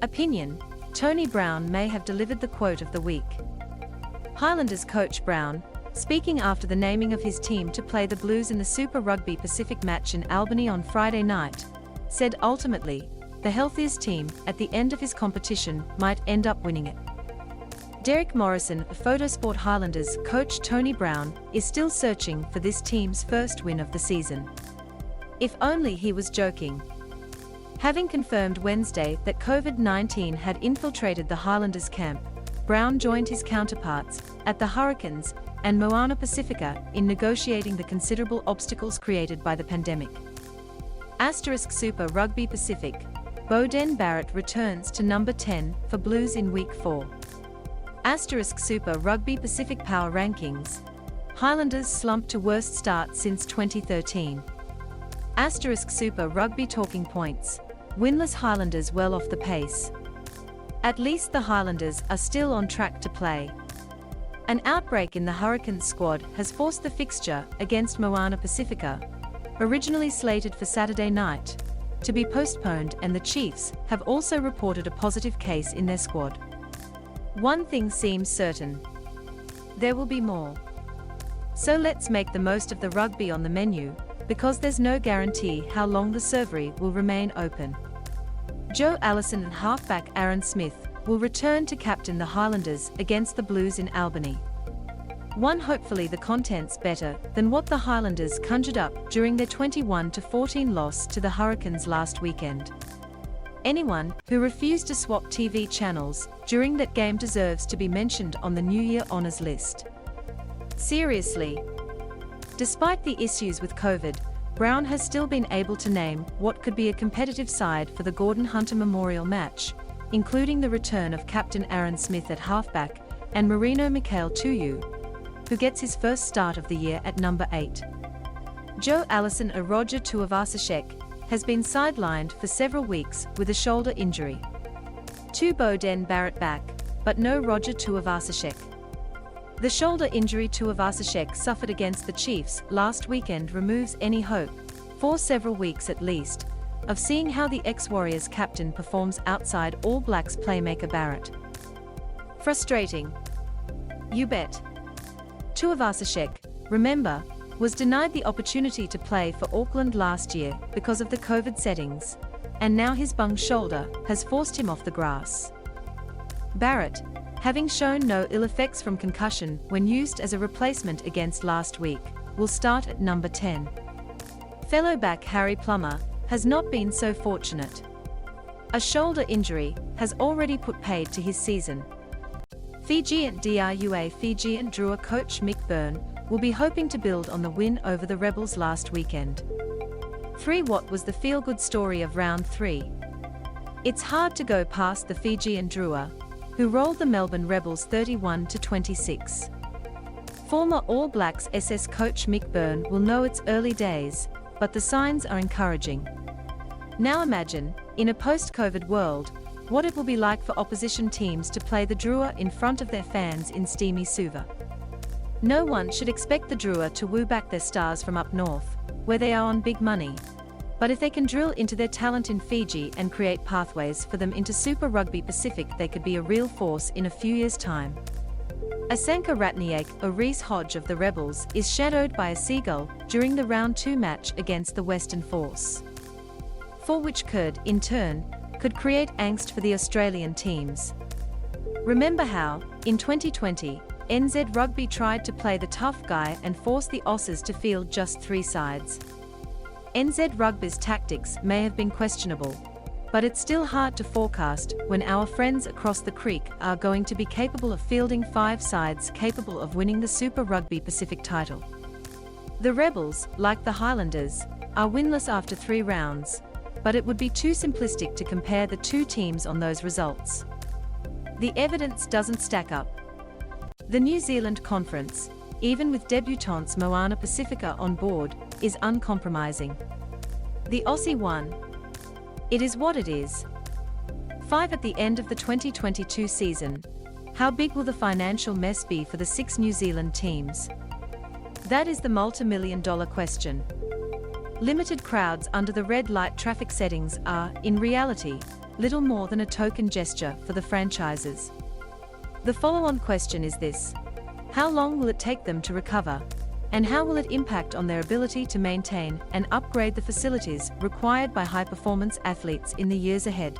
Opinion: Tony Brown may have delivered the quote of the week. Highlanders coach Brown, speaking after the naming of his team to play the Blues in the Super Rugby Pacific match in Albany on Friday night, said ultimately, the healthiest team at the end of his competition might end up winning it. Derek Morrison of Photosport Highlanders coach Tony Brown is still searching for this team's first win of the season. If only he was joking. Having confirmed Wednesday that COVID-19 had infiltrated the Highlanders camp, Brown joined his counterparts at the Hurricanes and Moana Pacifica in negotiating the considerable obstacles created by the pandemic. Super Rugby Pacific, Boden Barrett returns to number 10 for Blues in Week 4. Super Rugby Pacific Power Rankings, Highlanders slumped to worst start since 2013. Super Rugby Talking Points, winless Highlanders well off the pace. At least the Highlanders are still on track to play. An outbreak in the Hurricanes squad has forced the fixture against Moana Pacifica, originally slated for Saturday night, to be postponed, and the Chiefs have also reported a positive case in their squad. One thing seems certain: there will be more. So let's make the most of the rugby on the menu, because there's no guarantee how long the servery will remain open. Joe Allison and halfback Aaron Smith will return to captain the Highlanders against the Blues in Albany. Hopefully the content's better than what the Highlanders conjured up during their 21-14 loss to the Hurricanes last weekend. Anyone who refused to swap TV channels during that game deserves to be mentioned on the New Year honors list. Seriously. Despite the issues with COVID, Brown has still been able to name what could be a competitive side for the Gordon Hunter Memorial match, including the return of captain Aaron Smith at halfback and Marino Mikael Tuiu, who gets his first start of the year at number 8. Joe Allison or Roger Tuivasa-Sheck has been sidelined for several weeks with a shoulder injury. Boden Barrett back, but no Roger Tuivasa-Sheck. The shoulder injury Tuivasa-Sheck suffered against the Chiefs last weekend removes any hope, for several weeks at least, of seeing how the ex-Warriors captain performs outside All Blacks playmaker Barrett. Frustrating? You bet. Tuivasa-Sheck, remember, was denied the opportunity to play for Auckland last year because of the COVID settings, and now his bung shoulder has forced him off the grass. Barrett, having shown no ill effects from concussion when used as a replacement against last week, will start at number 10. Fellow back Harry Plummer has not been so fortunate. A shoulder injury has already put paid to his season. Fijian Drua coach Mick Byrne will be hoping to build on the win over the Rebels last weekend. What was the feel-good story of round 3? It's hard to go past the Fijian Drua, who rolled the Melbourne Rebels 31-26. Former All Blacks SS coach Mick Byrne will know it's early days, but the signs are encouraging. Now imagine, in a post-COVID world, what it will be like for opposition teams to play the Drua in front of their fans in steamy Suva. No one should expect the Drua to woo back their stars from up north, where they are on big money. But if they can drill into their talent in Fiji and create pathways for them into Super Rugby Pacific, they could be a real force in a few years' time. Asanka Ratniak, or Reese Hodge of the Rebels, is shadowed by a seagull during the round 2 match against the Western Force, for which could, in turn, create angst for the Australian teams. Remember how, in 2020, NZ Rugby tried to play the tough guy and force the Aussies to field just 3 sides. NZ Rugby's tactics may have been questionable, but it's still hard to forecast when our friends across the creek are going to be capable of fielding 5 sides capable of winning the Super Rugby Pacific title. The Rebels, like the Highlanders, are winless after 3 rounds, but it would be too simplistic to compare the two teams on those results. The evidence doesn't stack up. The New Zealand Conference, even with debutantes Moana Pacifica on board, is uncompromising. The Aussie won. It is what it is. 5 at the end of the 2022 season. How big will the financial mess be for the 6 New Zealand teams? That is the multi-million-dollar question. Limited crowds under the red light traffic settings are, in reality, little more than a token gesture for the franchises. The follow-on question is this: how long will it take them to recover? And how will it impact on their ability to maintain and upgrade the facilities required by high-performance athletes in the years ahead?